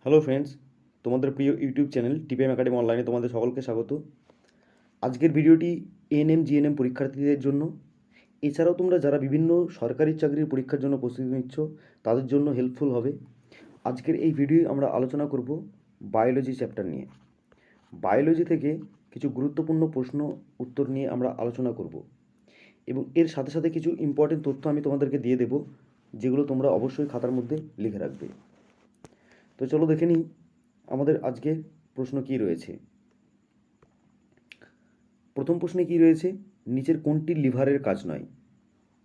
Hello friends, তোমাদের প্রিয় YouTube channel TPM academy অনলাইনে তোমাদের সকলকে স্বাগত। আজকের ভিডিওটি এএনএম জিএনএম পরীক্ষার্থীদের জন্য, এছাড়াও তোমরা যারা বিভিন্ন সরকারি চাকরির পরীক্ষার জন্য প্রস্তুতি নিচ্ছ তাদের জন্য হেল্পফুল হবে। আজকের এই ভিডিও আমরা আলোচনা করব বায়োলজি চ্যাপ্টার নিয়ে। বায়োলজি থেকে কিছু গুরুত্বপূর্ণ প্রশ্ন উত্তর নিয়ে আমরা আলোচনা করব এবং এর সাথে সাথে কিছু ইম্পর্টেন্ট তথ্য আমি তোমাদেরকে দিয়ে দেব, যেগুলো তোমরা অবশ্যই খাতার মধ্যে লিখে রাখবে। তো চলো দেখে নিই আমাদের আজকে প্রশ্ন কী রয়েছে। প্রথম প্রশ্নে কী রয়েছে, নিচের কোনটি লিভারের কাজ নয়?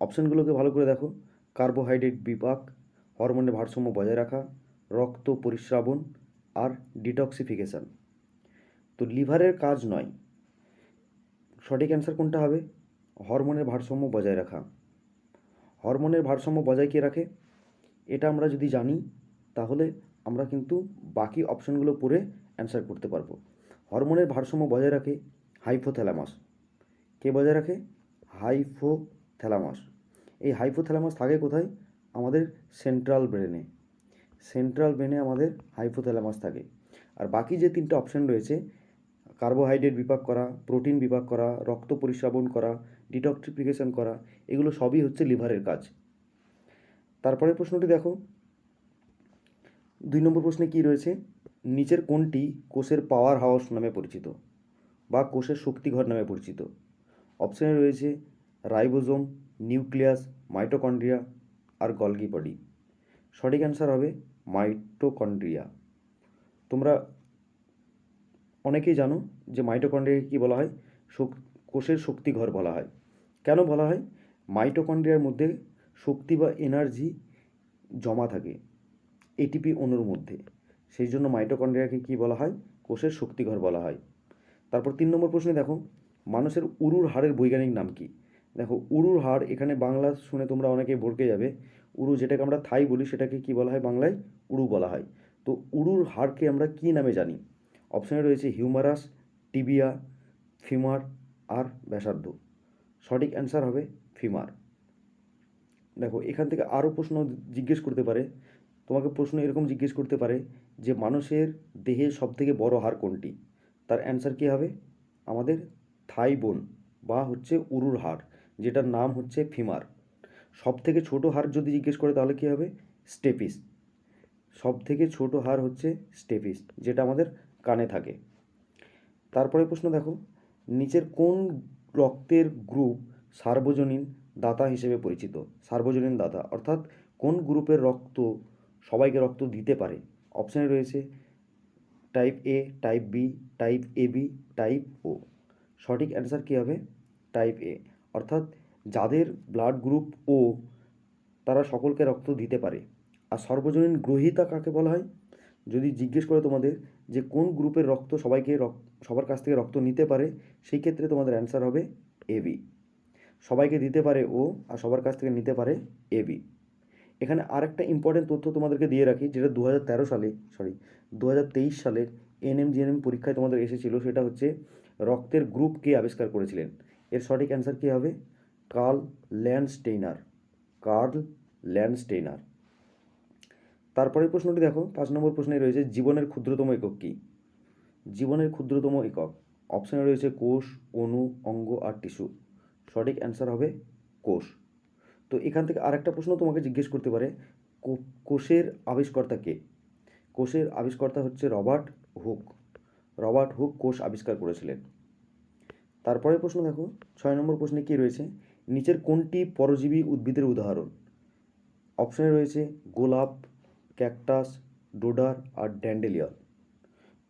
অপশানগুলোকে ভালো করে দেখো। কার্বোহাইড্রেট বিপাক, হরমোনের ভারসাম্য বজায় রাখা, রক্ত পরিস্রাবন আর ডিটক্সিফিকেশান। তো লিভারের কাজ নয়, সঠিক অ্যান্সার কোনটা হবে? হরমোনের ভারসাম্য বজায় রাখা। হরমোনের ভারসাম্য বজায় কে রাখে? এটা আমরা যদি জানি তাহলে আমরা কিন্তু বাকি অপশানগুলো পড়ে অ্যান্সার করতে পারবো। হরমোনের ভারসাম্য বজায় রাখে হাইপোথ্যালামাস। কে বজায় রাখে? হাইপোথ্যালামাস। এই হাইপোথ্যালামাস থাকে কোথায়? আমাদের সেন্ট্রাল ব্রেনে। সেন্ট্রাল ব্রেনে আমাদের হাইপোথ্যালামাস থাকে। আর বাকি যে তিনটে অপশান রয়েছে, কার্বোহাইড্রেট বিপাক করা, প্রোটিন বিপাক করা, রক্ত পরিস্রাবন করা, ডিটক্সিফিকেশন করা, এগুলো সবই হচ্ছে লিভারের কাজ। তারপরের প্রশ্নটি দেখো। 2 নম্বর প্রশ্নে কী রয়েছে, নিচের কোনটি কোষের পাওয়ার হাউস নামে পরিচিত বা কোষের শক্তিঘর নামে পরিচিত? অপশানে রয়েছে রাইবোজোম, নিউক্লিয়াস, মাইটোকন্ড্রিয়া আর গলগি বডি। সঠিক অ্যান্সার হবে মাইটোকন্ড্রিয়া। তোমরা অনেকেই জানো যে মাইটোকন্ড্রিয়াকে কী বলা হয়? কোষের শক্তিঘর বলা হয়। কেন বলা হয়? মাইটোকন্ড্রিয়ার মধ্যে শক্তি বা এনার্জি জমা থাকে এটিপি অণুর মধ্যে, সেই জন্য মাইটোকন্ড্রিয়াকে কী বলা হয়? কোষের শক্তিঘর বলা হয়। তারপর 3 নম্বর প্রশ্নে দেখো, মানুষের উরুর হাড়ের বৈজ্ঞানিক নাম কি? দেখো, উরুর হাড়, এখানে বাংলা শুনে তোমরা অনেকেই ভড়কে যাবে। উরু যেটাকে আমরা থাই বলি সেটাকে কি বলা হয় বাংলায়? উরু বলা হয়। তো উরুর হাড়কে আমরা কি নামে জানি? অপশানে রয়েছে হিউমারাস, টিবিয়া, ফিমার আর ব্যাসার্ধ। সঠিক অ্যান্সার হবে ফিমার। দেখো, এখান থেকে আরও প্রশ্ন জিজ্ঞেস করতে পারে। তোমাকে প্রশ্ন এরকম জিজ্ঞেস করতে পারে যে মানুষের দেহের সবথেকে বড় হাড় কোনটি? তার অ্যান্সার কী হবে? আমাদের থাই বোন বা হচ্ছে উরুর হাড়, যেটার নাম হচ্ছে ফিমার। সবথেকে ছোট হাড় যদি জিজ্ঞেস করে তাহলে কী হবে? স্টেপিস। সবথেকে ছোট হাড় হচ্ছে স্টেপিস, যেটা আমাদের কানে থাকে। তারপরে প্রশ্ন দেখো, নিচের কোন রক্তের গ্রুপ সার্বজনীন দাতা হিসেবে পরিচিত? সার্বজনীন দাতা অর্থাৎ কোন গ্রুপের রক্ত সবাইকে রক্ত দিতে পারে? অপশানে রয়েছে type A, type B, type A B, type ও। সঠিক অ্যান্সার কী হবে? টাইপ এ। অর্থাৎ যাদের ব্লাড গ্রুপ ও, তারা সকলকে রক্ত দিতে পারে। আর সর্বজনীন গ্রহীতা কাকে বলা হয়? যদি জিজ্ঞেস করে তোমাদের যে কোন গ্রুপের রক্ত সবার কাছ থেকে রক্ত নিতে পারে, সেই ক্ষেত্রে তোমাদের অ্যান্সার হবে এবি। সবাইকে দিতে পারে ও, আর সবার কাছ থেকে নিতে পারে এবি। এখানে আরেকটা ইম্পর্টেন্ট তথ্য তোমাদেরকে দিয়ে রাখি, যেটা 2023 সালের এনএম জিএনএম পরীক্ষায় তোমাদের এসেছিল। সেটা হচ্ছে রক্তের গ্রুপ কে আবিষ্কার করেছিলেন? এর সঠিক অ্যান্সার কী হবে? Karl Landsteiner. Karl Landsteiner. তারপরের প্রশ্নটি দেখো, 5 নম্বর প্রশ্নে রয়েছে জীবনের ক্ষুদ্রতম একক কী? জীবনের ক্ষুদ্রতম একক অপশানে রয়েছে কোষ, অণু, অঙ্গ আর টিস্যু। সঠিক অ্যান্সার হবে কোষ। তো এখান থেকে আরেকটা প্রশ্ন তোমাকে জিজ্ঞেস করতে পারে, কোষের আবিষ্কর্তা কে? কোষের আবিষ্কর্তা হচ্ছে রবার্ট হুক। রবার্ট হুক কোষ আবিষ্কার করেছিলেন। তারপরে প্রশ্ন দেখো, 6 নম্বর প্রশ্নে কী রয়েছে, নিচের কোনটি পরজীবী উদ্ভিদের উদাহরণ? অপশানে রয়েছে গোলাপ, ক্যাকটাস, ডোডার আর ড্যান্ডেলিয়ন।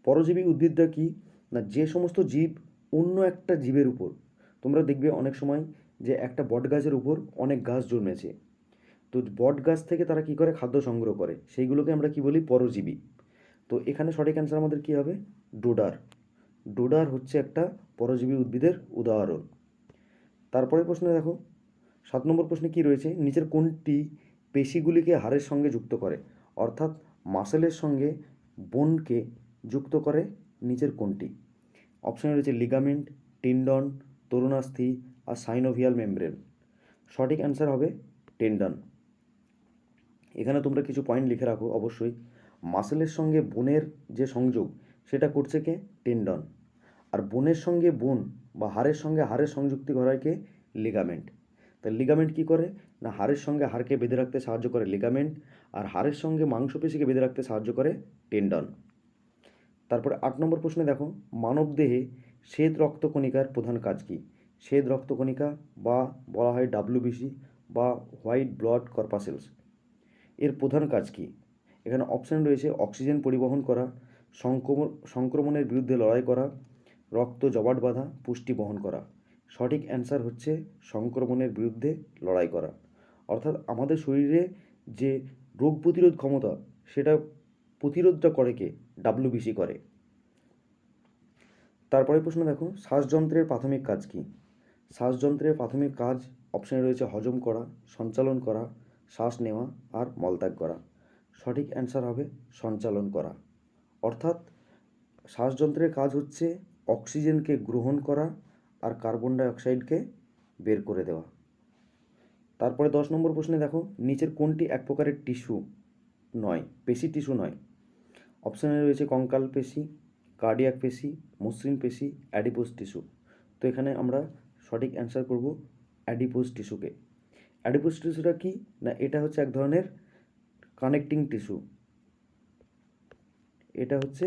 পরজীবী উদ্ভিদটা কি না, যে সমস্ত জীব অন্য একটা জীবের উপর, তোমরা দেখবে অনেক সময় যে একটা বট গাছের উপর অনেক গাছ জন্মেছে, তো বট গাছ থেকে তারা কি করে? খাদ্য সংগ্রহ করে, সেইগুলোকে আমরা কি বলি? পরজীবী। তো এখানে সঠিক অ্যান্সার আমাদের কি হবে? ডোডার। ডোডার হচ্ছে একটা পরজীবী উদ্ভিদের উদাহরণ। তারপরে প্রশ্নে দেখো, 7 নম্বর প্রশ্নে কি রয়েছে, নিচের কোনটি পেশিগুলিকে হাড়ের সঙ্গে যুক্ত করে? অর্থাৎ মাসেলের সঙ্গে বোনকে যুক্ত করে নিচের কোনটি? অপশানে রয়েছে লিগামেন্ট, টেন্ডন, তরুণাস্থি আর সাইনোভিয়াল মেমব্রেন। সঠিক অ্যান্সার হবে টেন্ডন। এখানে তোমরা কিছু পয়েন্ট লিখে রাখো অবশ্যই। মাসেলের সঙ্গে বোনের যে সংযোগ সেটা করছে কে? টেন্ডন। আর বোনের সঙ্গে বোন বা হাড়ের সঙ্গে হাড়ের সংযুক্তি করায় কে? লিগামেন্ট। তাই লিগামেন্ট কী করে? না হাড়ের সঙ্গে হাড়কে বেঁধে রাখতে সাহায্য করে লিগামেন্ট, আর হাড়ের সঙ্গে মাংসপেশিকে বেঁধে রাখতে সাহায্য করে টেন্ডন। তারপরে 8 নম্বর প্রশ্নে দেখো, মানবদেহে শ্বেত রক্তকণিকার প্রধান কাজ কী? শ্বেত রক্তকণিকা বা বলা হয় ডাব্লিউবিসি বা হোয়াইট ব্লাড কর্পাসেলস, এর প্রধান কাজ কী? এখানে অপশান রয়েছে অক্সিজেন পরিবহন করা, সংক্রমণের বিরুদ্ধে লড়াই করা, রক্ত জমাট বাঁধা, পুষ্টি বহন করা। সঠিক অ্যান্সার হচ্ছে সংক্রমণের বিরুদ্ধে লড়াই করা। অর্থাৎ আমাদের শরীরে যে রোগ প্রতিরোধ ক্ষমতা সেটা প্রতিরোধটা করে কে? ডাব্লিউবিসি করে। তারপরে প্রশ্ন দেখো, শ্বাসযন্ত্রের প্রাথমিক কাজ কী? শ্বাসযন্ত্রের প্রাথমিক কাজ অপশানে রয়েছে হজম করা, সঞ্চালন করা, শ্বাস নেওয়া আর মলত্যাগ করা। সঠিক অ্যান্সার হবে সঞ্চালন করা। অর্থাৎ শ্বাসযন্ত্রের কাজ হচ্ছে অক্সিজেনকে গ্রহণ করা আর কার্বন ডাইঅক্সাইডকে বের করে দেওয়া। তারপরে 10 নম্বর প্রশ্নে দেখো, নিচের কোনটি এক প্রকারের টিস্যু নয়, পেশি টিস্যু নয়? অপশানে রয়েছে কঙ্কাল পেশি, কার্ডিয়াক পেশি, মসৃণ পেশি, অ্যাডিপোজ টিস্যু। তো এখানে আমরা সঠিক অ্যান্সার করব অ্যাডিপোজ টিস্যুকে। অ্যাডিপোজ টিস্যুটা কি? না এটা হচ্ছে এক ধরনের কানেক্টিং টিস্যু। এটা হচ্ছে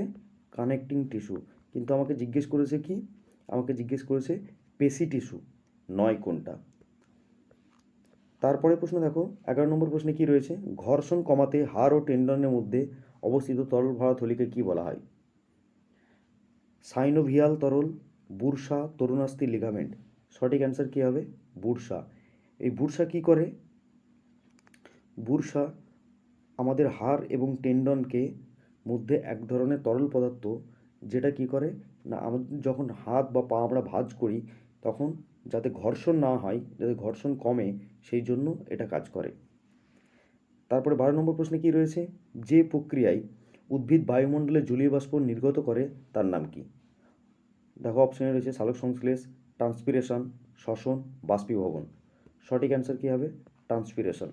কানেক্টিং টিস্যু, কিন্তু আমাকে জিজ্ঞেস করেছে কি? আমাকে জিজ্ঞেস করেছে পেশি টিস্যু নয় কোনটা। তারপরে প্রশ্ন দেখো, 11 নম্বর প্রশ্নে কি রয়েছে? ঘর্ষণ কমাতে হাড় ও টেন্ডনের মধ্যে অবস্থিত তরল ভরা থলিকে কি বলা হয়? সাইনোভিয়াল তরল, বুরসা, তরুণাস্থি, লিগামেন্ট। সঠিক অ্যান্সার কী হবে? বুরসা। এই বুরসা কি করে? বুরসা আমাদের হাড় এবং টেন্ডনকে মধ্যে এক ধরনের তরল পদার্থ, যেটা কি করে না আমাদের যখন হাত বা পা আমরা ভাঁজ করি তখন যাতে ঘর্ষণ না হয়, যাতে ঘর্ষণ কমে, সেই জন্য এটা কাজ করে। তারপরে 12 নম্বর প্রশ্নে কি রয়েছে? যে প্রক্রিয়ায় উদ্ভিদ বায়ুমণ্ডলে জলীয় বাষ্প নির্গত করে তার নাম কি? দেখো অপশানে রয়েছে সালোক সংশ্লেষ, ট্রান্সপিরেশন, শ্বসন, বাষ্পীভবন। সঠিক অ্যান্সার কী হবে? ট্রান্সপিরেশন।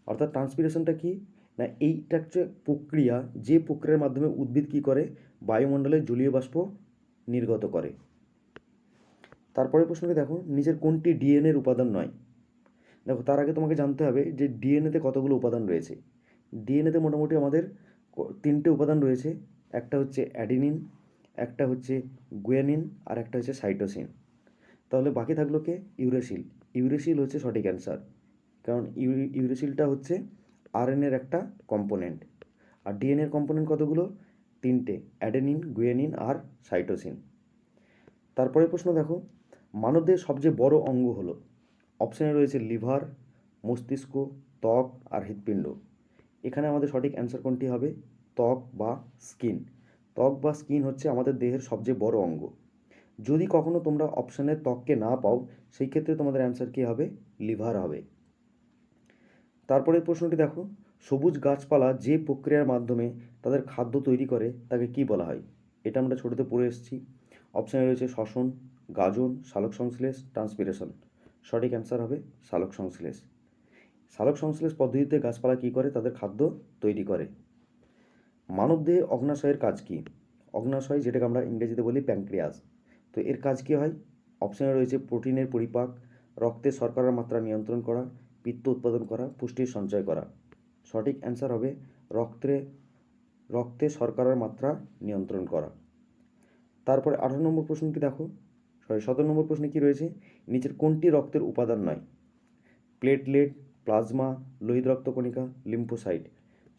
অর্থাৎ ট্রান্সপিরেশনটা কি? না এইটা হচ্ছে প্রক্রিয়া, যে প্রক্রিয়ার মাধ্যমে উদ্ভিদ কী করে? বায়ুমণ্ডলে জলীয় বাষ্প নির্গত করে। তারপরে প্রশ্নটি দেখো, নিচের কোনটি ডিএনএর উপাদান নয়? দেখো তার আগে তোমাকে জানতে হবে যে ডিএনএতে কতগুলো উপাদান রয়েছে। ডিএনএতে মোটামুটি আমাদের 3টে উপাদান রয়েছে। একটা হচ্ছে অ্যাডিনিন, একটা হচ্ছে গুয়ানিন আর একটা হচ্ছে সাইটোসিন। তাহলে বাকি থাকলো কে? ইউরেসিল। ইউরেসিল হচ্ছে সঠিক অ্যান্সার, কারণ ইউরেসিলটা হচ্ছে আরএনএর একটা কম্পোনেন্ট। আর ডিএনএর কম্পোনেন্ট কতগুলো? 3টে, অ্যাডেনিন, গুয়ানিন আর সাইটোসিন। তারপরে প্রশ্ন দেখো, মানবদেহের সবচেয়ে বড় অঙ্গ হলো? অপশানে রয়েছে লিভার, মস্তিষ্ক, ত্বক আর হৃৎপিণ্ড। এখানে আমাদের সঠিক অ্যান্সার কোনটি হবে? ত্বক বা স্কিন। ত্বক বা স্কিন হচ্ছে আমাদের দেহের সবচেয়ে বড় অঙ্গ। যদি কখনো তোমরা অপশানে ত্বককে না পাও, সেই ক্ষেত্রে তোমাদের অ্যান্সার কী হবে? লিভার হবে। তারপরে প্রশ্নটি দেখো, সবুজ গাছপালা যে প্রক্রিয়ার মাধ্যমে তাদের খাদ্য তৈরি করে তাকে কি বলা হয়? এটা আমরা ছোটোতে পড়ে এসেছি। অপশানে রয়েছে শ্বসন, গাজন, সালোক সংশ্লেষ, ট্রান্সপিরেশন। সঠিক অ্যান্সার হবে সালোক সংশ্লেষ। সালোক সংশ্লেষ পদ্ধতিতে গাছপালা কী করে? তাদের খাদ্য তৈরি করে। মানবদেহে অগ্নাশয়ের কাজ কী? অগ্নাশয়, যেটাকে আমরা ইংরেজিতে বলি প্যানক্রিয়াস, তো এর কাজ কী হয়? অপশানে রয়েছে প্রোটিনের পরিপাক, রক্তে শর্করার মাত্রা নিয়ন্ত্রণ করা, পিত্ত উৎপাদন করা, পুষ্টির সঞ্চয় করা। সঠিক অ্যান্সার হবে রক্তে শর্করার মাত্রা নিয়ন্ত্রণ করা। তারপরে 18 নম্বর প্রশ্নটি দেখো, 17 নম্বর প্রশ্নে কী রয়েছে? নিচের কোনটি রক্তের উপাদান নয়? প্লেটলেট, প্লাজমা, লোহিত রক্তকণিকা, লিম্ফোসাইট।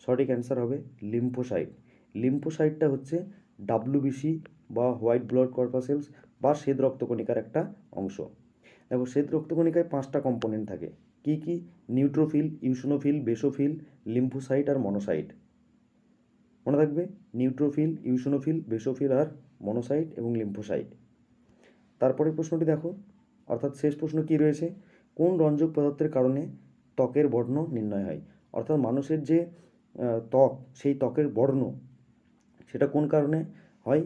সঠিক অ্যান্সার হবে লিম্ফোসাইট। লিম্ফোসাইটটা হচ্ছে ডাব্লিউবিসি বা হোয়াইট ব্লাড কর্পাসেলস বা শ্বেত রক্তকণিকার একটা অংশ। দেখো শ্বেত রক্তকণিকায় 5টা কম্পোনেন্ট থাকে। কি কি? নিউট্রোফিল, ইউশনোফিল, বেসোফিল, লিম্ফোসাইট আর মনোসাইট। মনে থাকবে, নিউট্রোফিল, ইউশনোফিল, বেসোফিল আর মনোসাইট এবং লিম্ফোসাইট। তারপরে প্রশ্নটি দেখো, অর্থাৎ শেষ প্রশ্ন কি রয়েছে? কোন রঞ্জক পদার্থের কারণে ত্বকের বর্ণ নির্ণয় হয়? অর্থাৎ মানুষের যে ত্বক, সেই ত্বকের বর্ণ সেটা কোন কারণে হয়?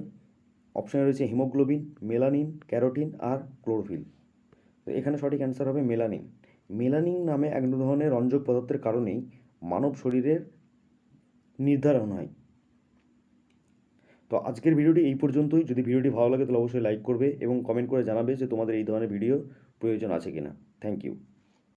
অপশানে রয়েছে হিমোগ্লোবিন, মেলানিন, ক্যারোটিন আর ক্লোরোফিল। তো এখানে সঠিক অ্যান্সার হবে মেলানিন। মেলানিন নামে এক ধরনের রঞ্জক পদার্থের কারণেই মানব শরীরের নির্ধারণ হয়। তো আজকের ভিডিওটি এই পর্যন্তই। যদি ভিডিওটি ভালো লাগে তাহলে অবশ্যই লাইক করবে এবং কমেন্ট করে জানাবে যে তোমাদের এই ধরনের ভিডিও প্রয়োজন আছে কিনা। Thank you.